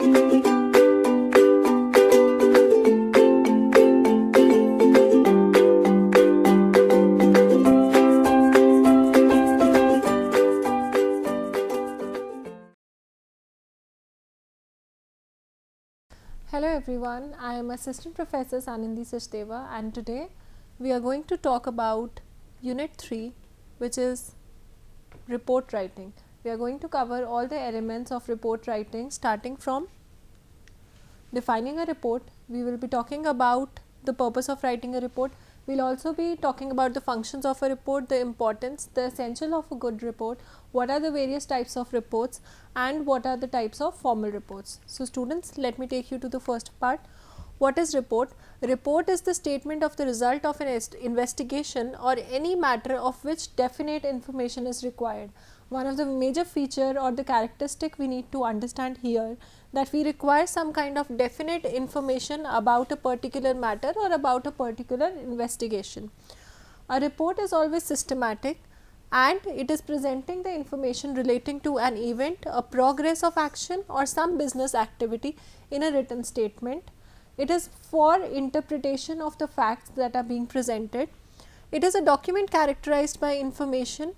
Hello everyone, I am Assistant Professor Sanindi Sachdeva, and today we are going to talk about Unit 3, which is report writing. We are going to cover all the elements of report writing, starting from defining a report. We will be talking about the purpose of writing a report. We will also be talking about the functions of a report, the importance, the essential of a good report, what are the various types of reports, and what are the types of formal reports. So students, let me take you to the first part. What is report? Report is the statement of the result of an investigation or any matter of which definite information is required. One of the major feature or the characteristic we need to understand here, that we require some kind of definite information about a particular matter or about a particular investigation. A report is always systematic and it is presenting the information relating to an event, a progress of action or some business activity in a written statement. It is for interpretation of the facts that are being presented. It is a document characterized by information,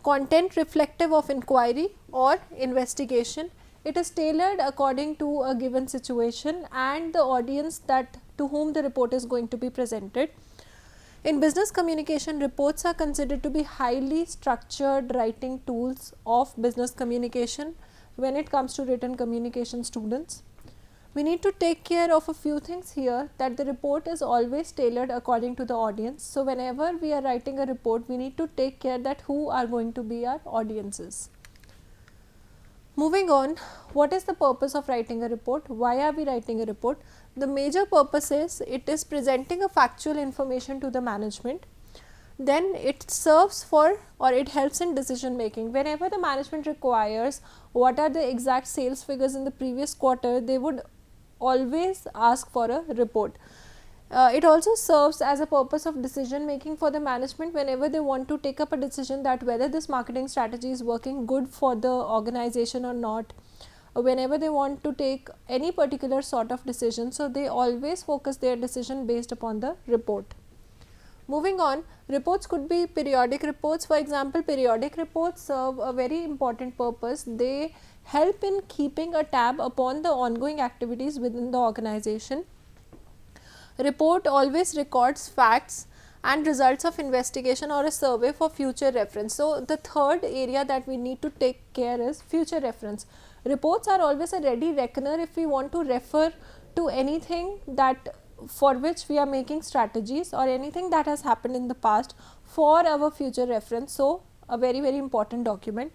content reflective of inquiry or investigation. It is tailored according to a given situation and the audience that to whom the report is going to be presented. In business communication, reports are considered to be highly structured writing tools of business communication when it comes to written communication students. We need to take care of a few things here, that the report is always tailored according to the audience. So, whenever we are writing a report, we need to take care that who are going to be our audiences. Moving on, what is the purpose of writing a report? Why are we writing a report? The major purpose is it is presenting a factual information to the management. Then it serves for or it helps in decision making. Whenever the management requires what are the exact sales figures in the previous quarter, they would always ask for a report. It also serves as a purpose of decision making for the management whenever they want to take up a decision that whether this marketing strategy is working good for the organization or not, whenever they want to take any particular sort of decision. So, they always focus their decision based upon the report. Moving on, reports could be periodic reports. For example, periodic reports serve a very important purpose. They help in keeping a tab upon the ongoing activities within the organization. Report always records facts and results of investigation or a survey for future reference. So, the third area that we need to take care is future reference. Reports are always a ready reckoner if we want to refer to anything that for which we are making strategies or anything that has happened in the past for our future reference. So, a very important document.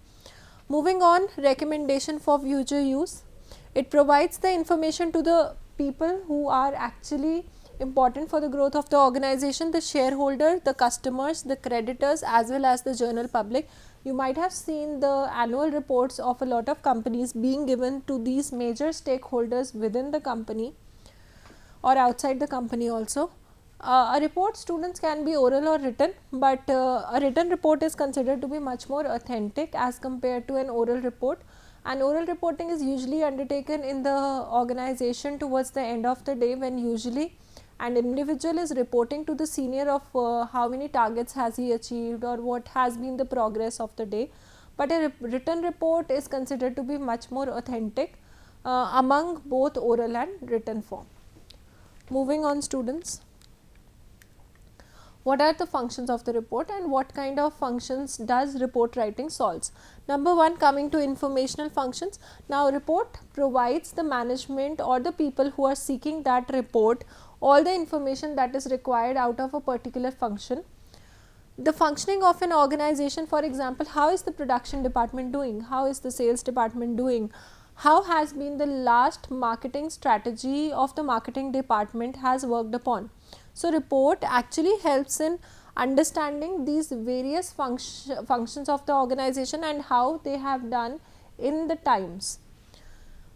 Moving on, recommendation for future use. It provides the information to the people who are actually important for the growth of the organization, the shareholder, the customers, the creditors, as well as the general public. You might have seen the annual reports of a lot of companies being given to these major stakeholders within the company or outside the company also. A report, students, can be oral or written, but a written report is considered to be much more authentic as compared to an oral report. And oral reporting is usually undertaken in the organization towards the end of the day, when usually an individual is reporting to the senior of how many targets has he achieved or what has been the progress of the day. But a written report is considered to be much more authentic among both oral and written form. Moving on, students, what are the functions of the report and what kind of functions does report writing solves? Number one, coming to informational functions. Now, report provides the management or the people who are seeking that report all the information that is required out of a particular function. The functioning of an organization, for example, how is the production department doing? How is the sales department doing? How has been the last marketing strategy of the marketing department has worked upon? So, report actually helps in understanding these various functions of the organization and how they have done in the times.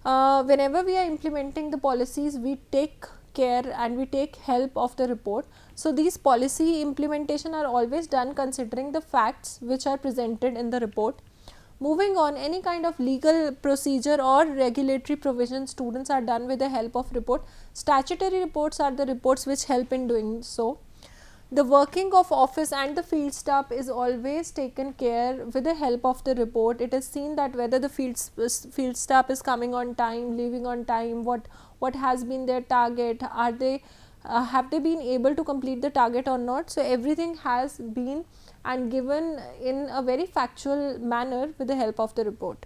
Whenever we are implementing the policies, we take care and we take help of the report. So, these policy implementation are always done considering the facts which are presented in the report. Moving on, any kind of legal procedure or regulatory provision students are done with the help of report. Statutory reports are the reports which help in doing so. The working of office and the field staff is always taken care with the help of the report. It is seen that whether the field staff is coming on time, leaving on time, what has been their target, are they have they been able to complete the target or not. So everything has been and given in a very factual manner with the help of the report.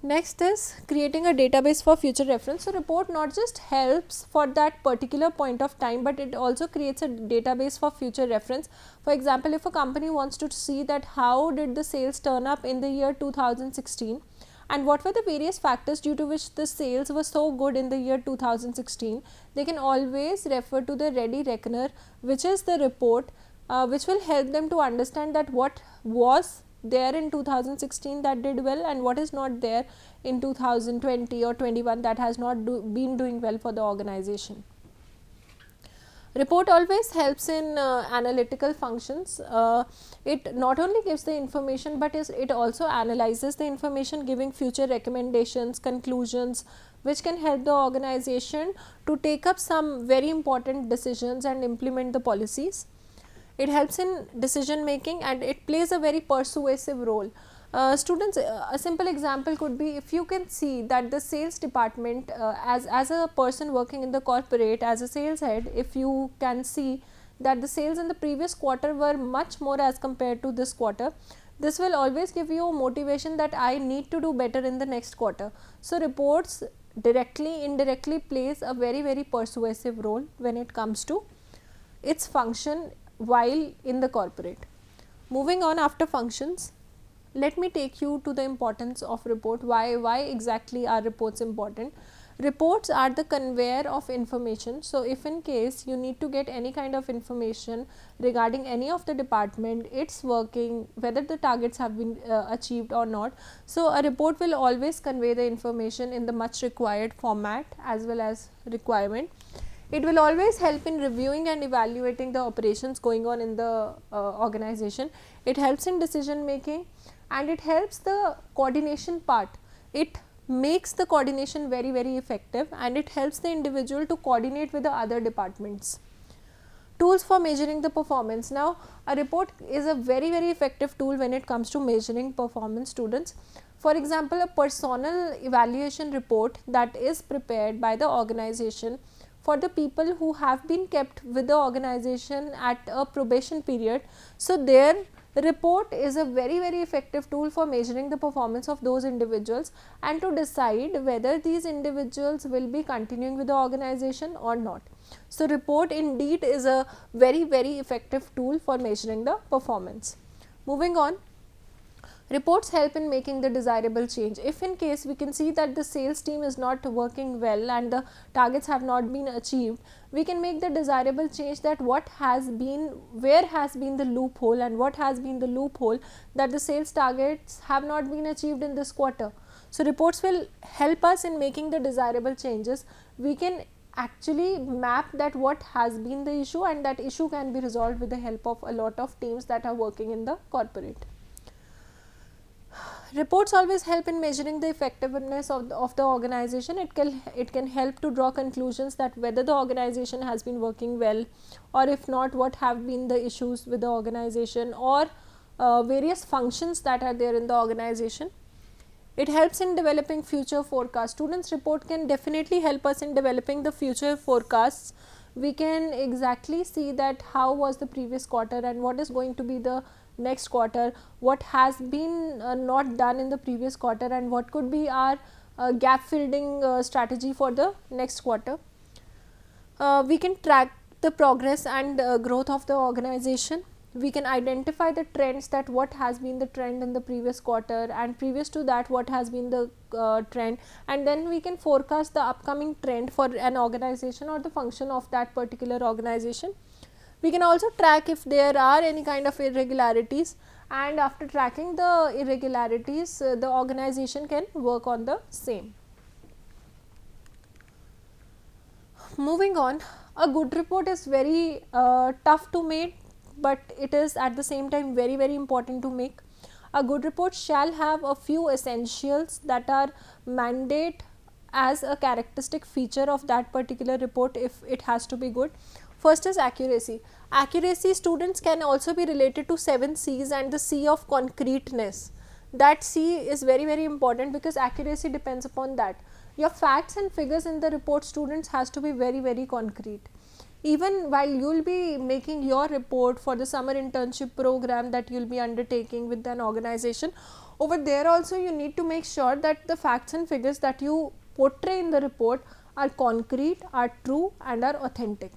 Next is creating a database for future reference. So report not just helps for that particular point of time, but it also creates a database for future reference. For example, if a company wants to see that how did the sales turn up in the year 2016 and what were the various factors due to which the sales were so good in the year 2016, they can always refer to the ready reckoner, which is the report which will help them to understand that what was there in 2016 that did well and what is not there in 2020 or 21 that has not been doing well for the organization. Report always helps in analytical functions. It not only gives the information, but it also analyzes the information, giving future recommendations, conclusions, which can help the organization to take up some very important decisions and implement the policies. It helps in decision making and it plays a very persuasive role. Students, a simple example could be if you can see that the sales department as a person working in the corporate as a sales head, if you can see that the sales in the previous quarter were much more as compared to this quarter, this will always give you motivation that I need to do better in the next quarter. So reports directly, indirectly plays a very persuasive role when it comes to its function while in the corporate. Moving on, after functions, let me take you to the importance of report. Why exactly are reports important? Reports are the conveyor of information. So if in case you need to get any kind of information regarding any of the department, its working, whether the targets have been achieved or not, so a report will always convey the information in the much required format as well as requirement. It will always help in reviewing and evaluating the operations going on in the organization. It helps in decision making and it helps the coordination part. It makes the coordination very effective and it helps the individual to coordinate with the other departments. Tools for measuring the performance. Now, a report is a very effective tool when it comes to measuring performance, students. For example, a personal evaluation report that is prepared by the organization for the people who have been kept with the organization at a probation period. So their report is a very effective tool for measuring the performance of those individuals and to decide whether these individuals will be continuing with the organization or not. So report indeed is a very effective tool for measuring the performance. Moving on, reports help in making the desirable change. If in case we can see that the sales team is not working well and the targets have not been achieved, we can make the desirable change that where has been the loophole and what has been the loophole that the sales targets have not been achieved in this quarter. So reports will help us in making the desirable changes. We can actually map that what has been the issue and that issue can be resolved with the help of a lot of teams that are working in the corporate. Reports always help in measuring the effectiveness of the organization. It can help to draw conclusions that whether the organization has been working well or if not, what have been the issues with the organization or various functions that are there in the organization. It helps in developing future forecasts. Students, report can definitely help us in developing the future forecasts. We can exactly see that how was the previous quarter and what is going to be the next quarter, what has been not done in the previous quarter and what could be our gap filling strategy for the next quarter. We can track the progress and growth of the organization. We can identify the trends, that what has been the trend in the previous quarter and previous to that what has been the trend, and then we can forecast the upcoming trend for an organization or the function of that particular organization. We can also track if there are any kind of irregularities, and after tracking the irregularities, the organization can work on the same. Moving on, a good report is very tough to make, but it is at the same time very important to make. A good report shall have a few essentials that are mandate as a characteristic feature of that particular report if it has to be good. First is accuracy. Accuracy, students, can also be related to 7 C's and the C of concreteness. That C is very very important because accuracy depends upon that. Your facts and figures in the report, students, has to be very very concrete. Even while you will be making your report for the summer internship program that you will be undertaking with an organization, over there also you need to make sure that the facts and figures that you portray in the report are concrete, are true and are authentic.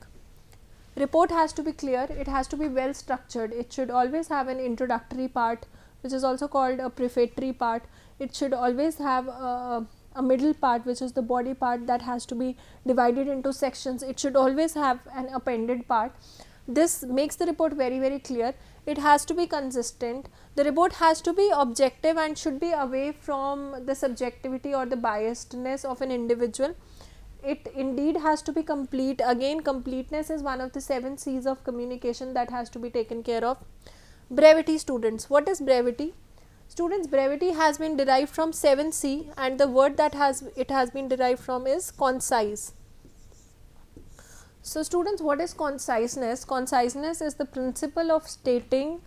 Report has to be clear, it has to be well structured, it should always have an introductory part which is also called a prefatory part. It should always have a middle part which is the body part that has to be divided into sections. It should always have an appended part. This makes the report very very clear. It has to be consistent. The report has to be objective and should be away from the subjectivity or the biasedness of an individual. It indeed has to be complete. Again, completeness is one of the 7 C's of communication that has to be taken care of. Brevity, students. What is brevity? Students, brevity has been derived from 7C and the word that it has been derived from is concise. So, students, what is conciseness? Conciseness is the principle of stating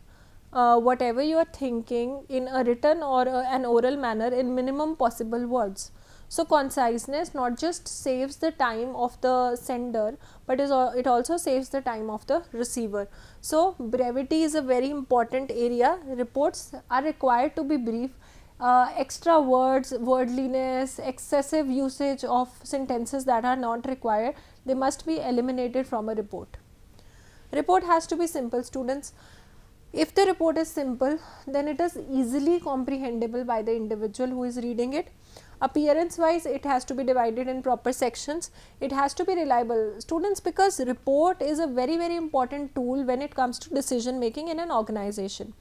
whatever you are thinking in a written or an oral manner in minimum possible words. So, conciseness not just saves the time of the sender, but it also saves the time of the receiver. So, brevity is a very important area. Reports are required to be brief. Extra words, wordliness, excessive usage of sentences that are not required, they must be eliminated from a report. Report has to be simple, students. If the report is simple, then it is easily comprehensible by the individual who is reading it. Appearance wise, it has to be divided in proper sections. It has to be reliable, students, because report is a very very important tool when it comes to decision making in an organization.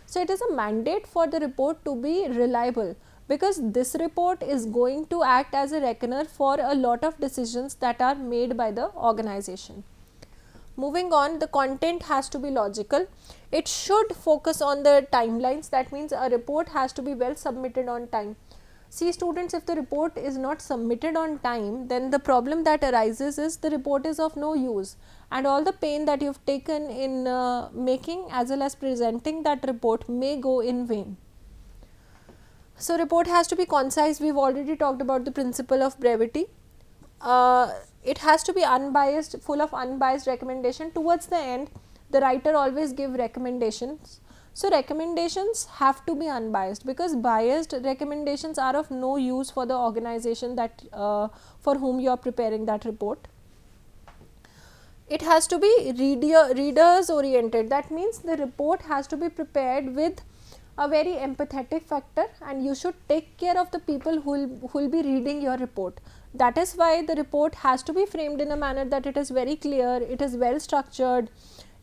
So, it is a mandate for the report to be reliable because this report is going to act as a reckoner for a lot of decisions that are made by the organization. Moving on, the content has to be logical. It should focus on the timelines. That means a report has to be well submitted on time. See, students, if the report is not submitted on time, then the problem that arises is the report is of no use and all the pain that you have taken in making as well as presenting that report may go in vain. So, report has to be concise. We have already talked about the principle of brevity. It has to be unbiased, full of unbiased recommendation. Towards the end, the writer always give recommendations. So, recommendations have to be unbiased because biased recommendations are of no use for the organization that for whom you are preparing that report. It has to be readers oriented. That means the report has to be prepared with a very empathetic factor and you should take care of the people who will be reading your report. That is why the report has to be framed in a manner that it is very clear, it is well structured,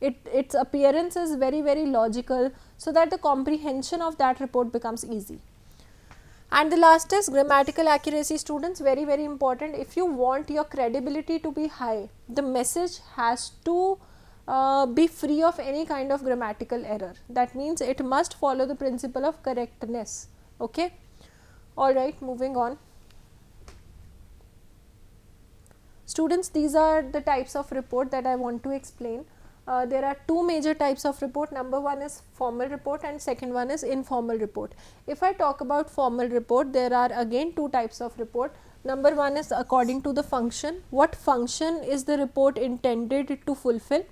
its appearance is very very logical, so that the comprehension of that report becomes easy. And the last is grammatical accuracy, students, very very important. If you want your credibility to be high, the message has to be free of any kind of grammatical error. That means it must follow the principle of correctness. Okay. Alright, moving on. Students, these are the types of report that I want to explain. There are two major types of report. Number one is formal report and second one is informal report. If I talk about formal report, there are again two types of report. Number one is according to the function. What function is the report intended to fulfill?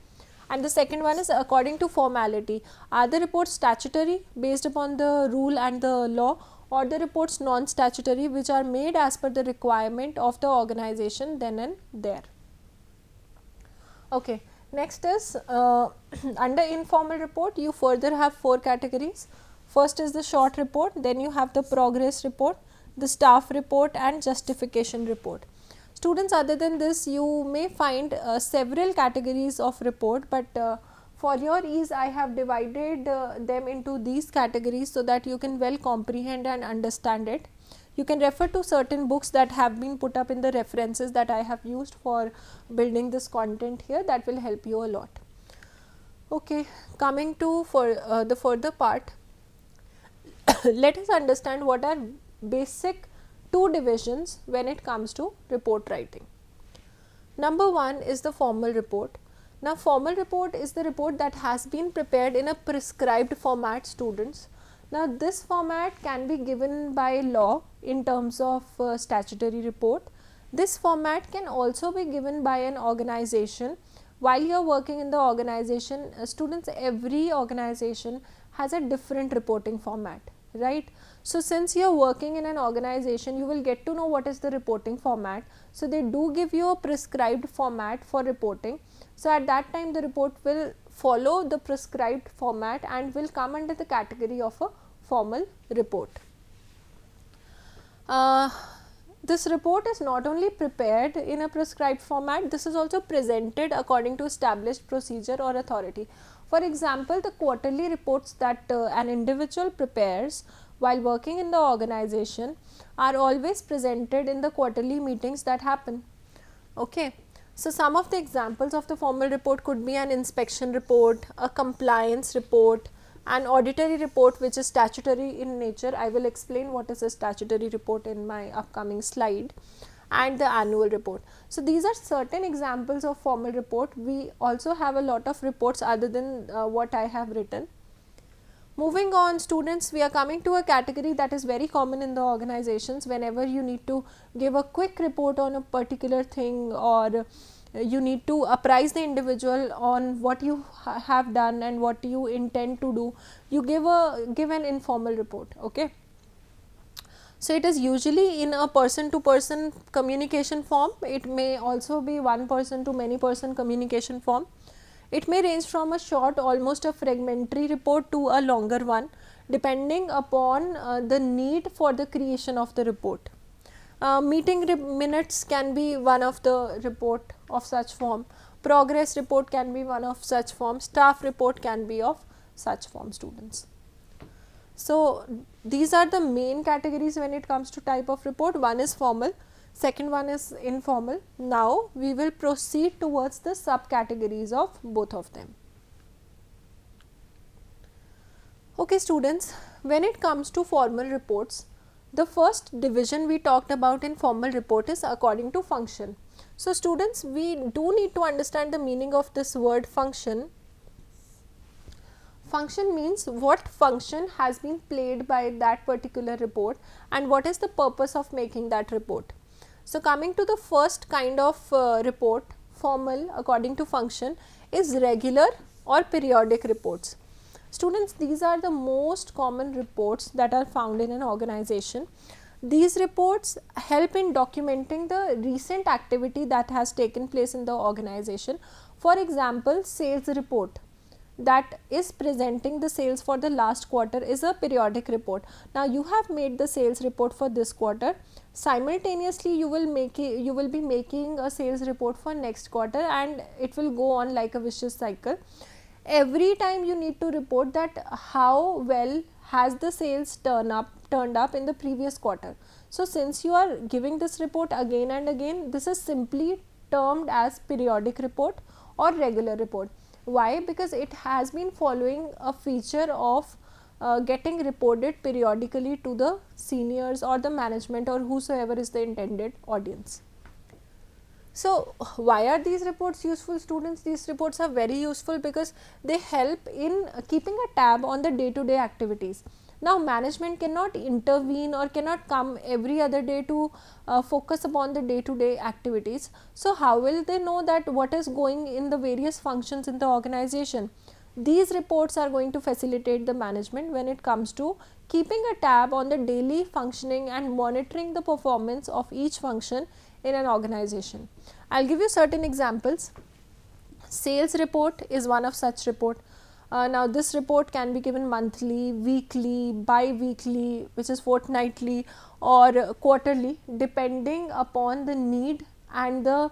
And the second one is according to formality. Are the reports statutory based upon the rule and the law, or the reports non-statutory which are made as per the requirement of the organization then and there? Okay. Next is under informal report, you further have 4 categories. First is the short report, then you have the progress report, the staff report and justification report. Students, other than this, you may find several categories of report, but for your ease I have divided them into these categories so that you can well comprehend and understand it. You can refer to certain books that have been put up in the references that I have used for building this content here. That will help you a lot. Okay, coming to the further part, let us understand what are basic two divisions when it comes to report writing. Number one is the formal report. Now, formal report is the report that has been prepared in a prescribed format, students. Now, this format can be given by law in terms of statutory report. This format can also be given by an organization. While you are working in the organization, students, every organization has a different reporting format, right? So, since you are working in an organization, you will get to know what is the reporting format. So, they do give you a prescribed format for reporting. So, at that time the report will follow the prescribed format and will come under the category of a formal report. This report is not only prepared in a prescribed format, this is also presented according to established procedure or authority. For example, the quarterly reports that an individual prepares while working in the organization are always presented in the quarterly meetings that happen. Okay. So, some of the examples of the formal report could be an inspection report, a compliance report, an auditory report which is statutory in nature. I will explain what is a statutory report in my upcoming slide, and the annual report. So, these are certain examples of formal report. We also have a lot of reports other than what I have written. Moving on, students, we are coming to a category that is very common in the organizations. Whenever you need to give a quick report on a particular thing, or you need to apprise the individual on what you have done and what you intend to do, you give an informal report. Okay. So, it is usually in a person to person communication form. It may also be one person to many person communication form. It may range from a short, almost a fragmentary report, to a longer one, depending upon the need for the creation of the report. Meeting minutes can be one of the report of such form. Progress report can be one of such form. Staff report can be of such form, students. So, these are the main categories when it comes to type of report. One is formal, second one is informal. Now, we will proceed towards the subcategories of both of them. Okay, students, when it comes to formal reports, the first division we talked about in formal report is according to function. So, students, we do need to understand the meaning of this word function. Function means what function has been played by that particular report and what is the purpose of making that report. So, coming to the first kind of report, formal according to function, is regular or periodic reports. Students, these are the most common reports that are found in an organization. These reports help in documenting the recent activity that has taken place in the organization. For example, sales report that is presenting the sales for the last quarter is a periodic report. Now, you have made the sales report for this quarter. Simultaneously, you will be making a sales report for next quarter, and it will go on like a vicious cycle. Every time you need to report that how well has the sales turned up in the previous quarter. So, since you are giving this report again and again, this is simply termed as periodic report or regular report. Why? Because it has been following a feature of getting reported periodically to the seniors or the management or whosoever is the intended audience. So, why are these reports useful, students? These reports are very useful because they help in keeping a tab on the day-to-day activities. Now, management cannot intervene or cannot come every other day to focus upon the day-to-day activities. So, how will they know that what is going in the various functions in the organization? These reports are going to facilitate the management when it comes to keeping a tab on the daily functioning and monitoring the performance of each function in an organization. I will give you certain examples. Sales report is one of such report. Now, this report can be given monthly, weekly, bi-weekly, which is fortnightly, or quarterly, depending upon the need and the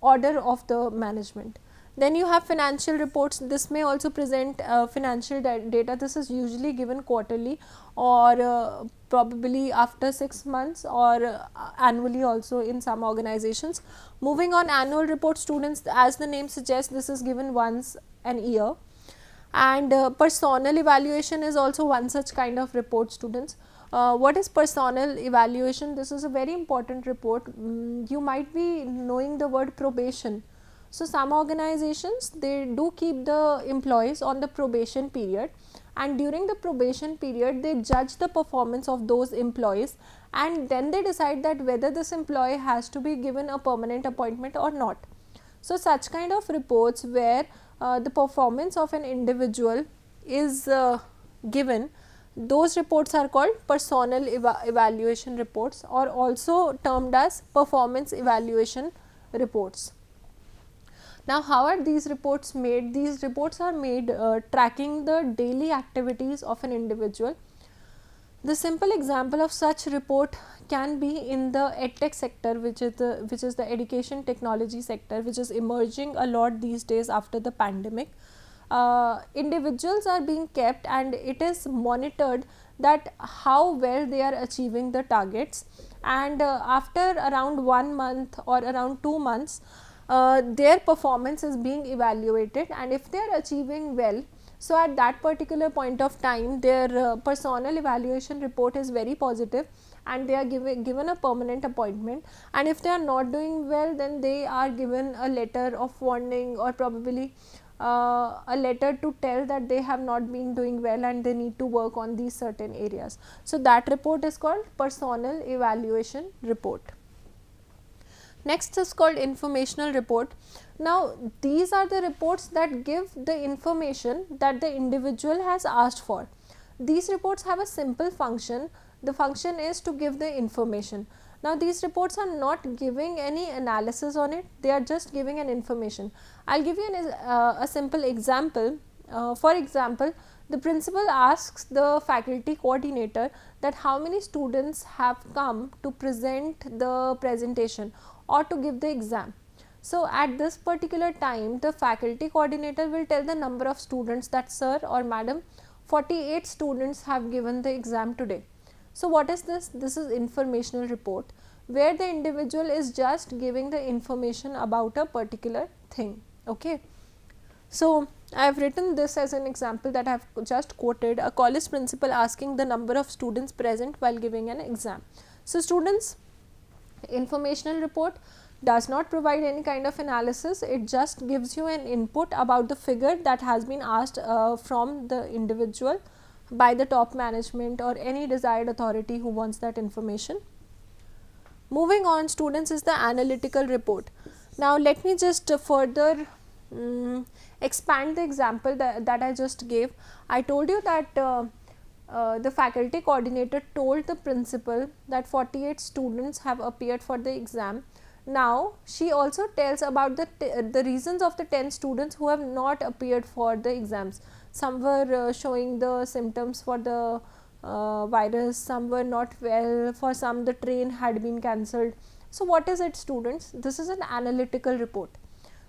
order of the management. Then you have financial reports. This may also present financial data. This is usually given quarterly or probably after 6 months or annually also in some organizations. Moving on, annual report, students, as the name suggests, this is given once an year. And personnel evaluation is also one such kind of report, students. What is personnel evaluation? This is a very important report. You might be knowing the word probation. So, some organizations, they do keep the employees on the probation period, and during the probation period they judge the performance of those employees, and then they decide that whether this employee has to be given a permanent appointment or not. So, such kind of reports where the performance of an individual is given, those reports are called personnel evaluation reports, or also termed as performance evaluation reports. Now, how are these reports made? These reports are made tracking the daily activities of an individual. The simple example of such report can be in the edtech sector, which is the education technology sector, which is emerging a lot these days after the pandemic. Individuals are being kept, and it is monitored that how well they are achieving the targets, and after around 1 month or around 2 months, their performance is being evaluated, and if they are achieving well, so at that particular point of time their personnel evaluation report is very positive, and they are given a permanent appointment, and if they are not doing well, then they are given a letter of warning, or probably a letter to tell that they have not been doing well and they need to work on these certain areas. So, that report is called personnel evaluation report. Next is called informational report. Now, these are the reports that give the information that the individual has asked for. These reports have a simple function. The function is to give the information. Now, these reports are not giving any analysis on it, they are just giving an information. I will give you a simple example. For example, the principal asks the faculty coordinator that how many students have come to present the presentation or to give the exam. So, at this particular time, the faculty coordinator will tell the number of students that, sir or madam, 48 students have given the exam today. So, what is this? This is informational report, where the individual is just giving the information about a particular thing. Okay. So, I have written this as an example that I have just quoted, a college principal asking the number of students present while giving an exam. So, students, informational report does not provide any kind of analysis, it just gives you an input about the figure that has been asked from the individual by the top management or any desired authority who wants that information. Moving on, students, is the analytical report. Now, let me just further expand the example that I just gave. I told you that the faculty coordinator told the principal that 48 students have appeared for the exam. Now, she also tells about the reasons of the 10 students who have not appeared for the exams. Some were showing the symptoms for the virus, some were not well, for some the train had been cancelled. So, what is it, students? This is an analytical report.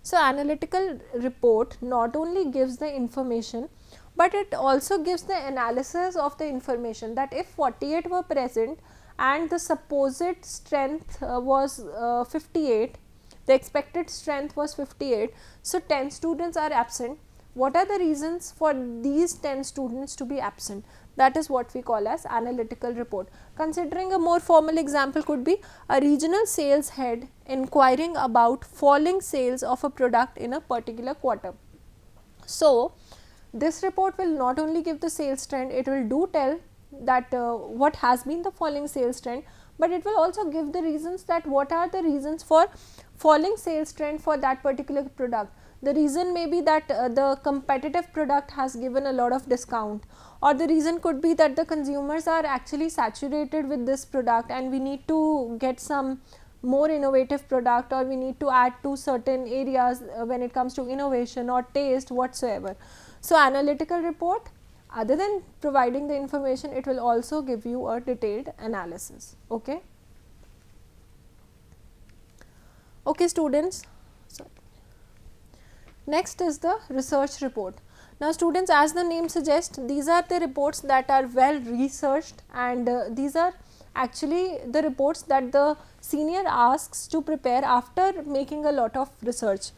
So, analytical report not only gives the information, but it also gives the analysis of the information, that if 48 were present and the supposed strength was 58, the expected strength was 58, so 10 students are absent. What are the reasons for these 10 students to be absent? That is what we call as analytical report. Considering a more formal example could be a regional sales head inquiring about falling sales of a product in a particular quarter. So, this report will not only give the sales trend, it will do tell that what has been the falling sales trend, but it will also give the reasons, that what are the reasons for falling sales trend for that particular product. The reason may be that the competitive product has given a lot of discount, or the reason could be that the consumers are actually saturated with this product and we need to get some more innovative product, or we need to add to certain areas when it comes to innovation or taste whatsoever. So, analytical report, other than providing the information, it will also give you a detailed analysis. Okay, okay students. Next is the research report. Now, students, as the name suggests, these are the reports that are well researched, and these are actually the reports that the senior asks to prepare after making a lot of research.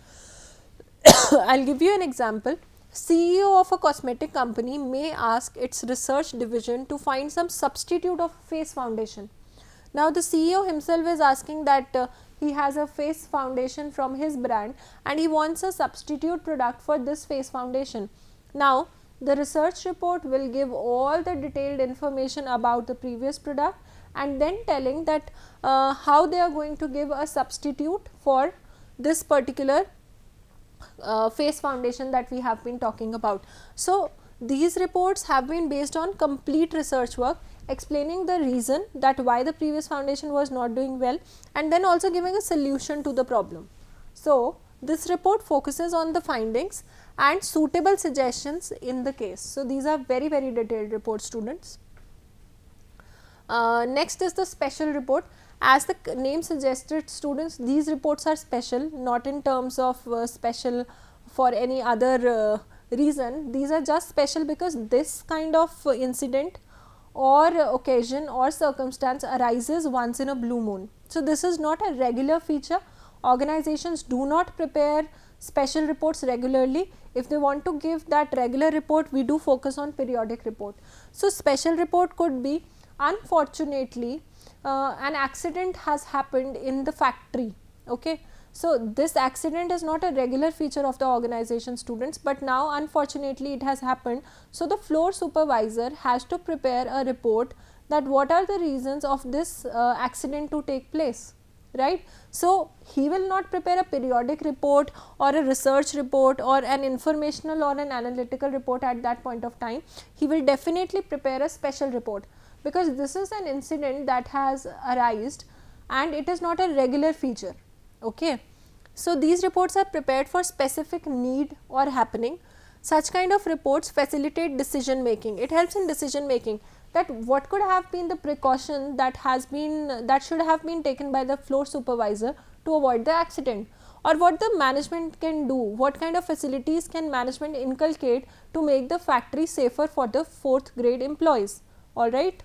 I will give you an example. CEO of a cosmetic company may ask its research division to find some substitute of face foundation. Now the CEO himself is asking that he has a face foundation from his brand and he wants a substitute product for this face foundation. Now the research report will give all the detailed information about the previous product and then telling that how they are going to give a substitute for this particular face foundation that we have been talking about. So these reports have been based on complete research work explaining the reason that why the previous foundation was not doing well and then also giving a solution to the problem. So this report focuses on the findings and suitable suggestions in the case. So these are very detailed reports, students. Next is the special report. As the name suggested, students, these reports are special, not in terms of special for any other reason. These are just special because this kind of incident or occasion or circumstance arises once in a blue moon. So this is not a regular feature. Organizations do not prepare special reports regularly. If they want to give that regular report, we do focus on periodic report. So special report could be, unfortunately, an accident has happened in the factory. Okay, so this accident is not a regular feature of the organization, students, but now unfortunately it has happened. So the floor supervisor has to prepare a report that what are the reasons of this accident to take place, right? So he will not prepare a periodic report or a research report or an informational or an analytical report at that point of time. He will definitely prepare a special report, because this is an incident that has arisen and it is not a regular feature. Okay. So these reports are prepared for specific need or happening. Such kind of reports facilitate decision making. It helps in decision making, that what could have been the precaution that should have been taken by the floor supervisor to avoid the accident, or what the management can do, what kind of facilities can management inculcate to make the factory safer for the 4th grade employees. All right.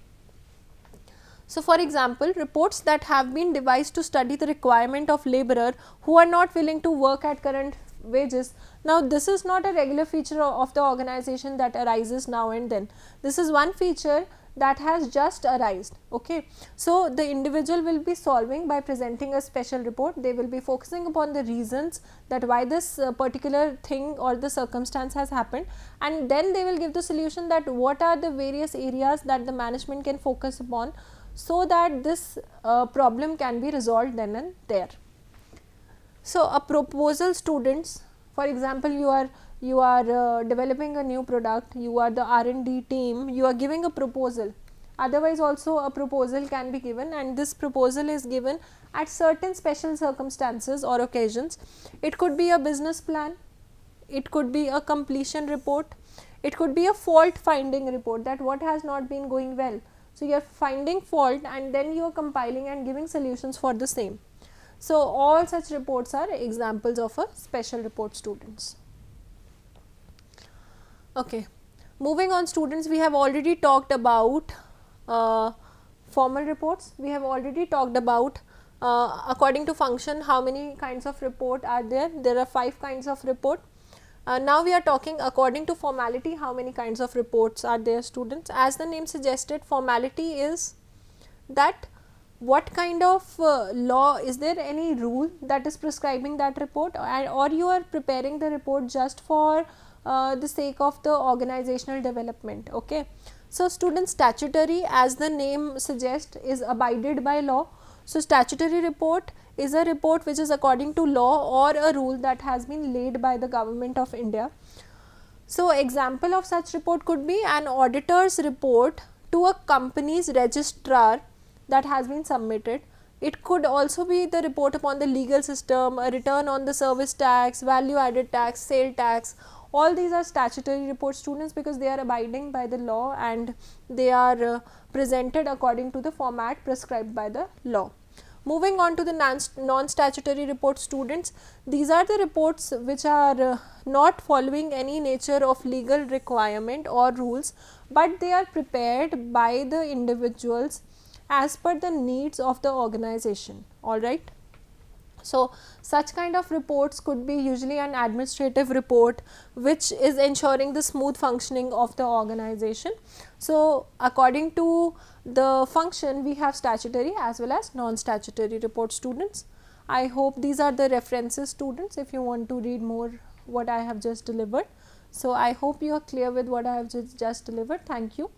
So for example, reports that have been devised to study the requirement of laborer who are not willing to work at current wages. Now this is not a regular feature of the organization that arises now and then. This is one feature that has just arisen. Okay. So the individual will be solving by presenting a special report. They will be focusing upon the reasons that why this particular thing or the circumstance has happened, and then they will give the solution that what are the various areas that the management can focus upon so that this problem can be resolved then and there. So a proposal, students, for example, you are developing a new product, you are the R&D team, you are giving a proposal. Otherwise also a proposal can be given, and this proposal is given at certain special circumstances or occasions. It could be a business plan, it could be a completion report, it could be a fault finding report, that what has not been going well. So you are finding fault and then you are compiling and giving solutions for the same. So all such reports are examples of a special report, students. Okay, moving on, students, we have already talked about formal reports. We have already talked about according to function how many kinds of report are there. There are 5 kinds of report. Now we are talking according to formality, how many kinds of reports are there, students. As the name suggested, formality is that what kind of law, is there any rule that is prescribing that report, or you are preparing the report just for the sake of the organizational development. Okay. So students, statutory, as the name suggests, is abided by law. So statutory report is a report which is according to law or a rule that has been laid by the government of India. So example of such report could be an auditor's report to a company's registrar that has been submitted. It could also be the report upon the legal system, a return on the service tax, value added tax, sale tax. All these are statutory reports, students, because they are abiding by the law and they are presented according to the format prescribed by the law. Moving on to the non-statutory reports, students, these are the reports which are not following any nature of legal requirement or rules, but they are prepared by the individuals as per the needs of the organization. All right. So such kind of reports could be usually an administrative report which is ensuring the smooth functioning of the organization. So according to the function, we have statutory as well as non-statutory report, students. I hope these are the references, students, if you want to read more what I have just delivered. So I hope you are clear with what I have just delivered. Thank you.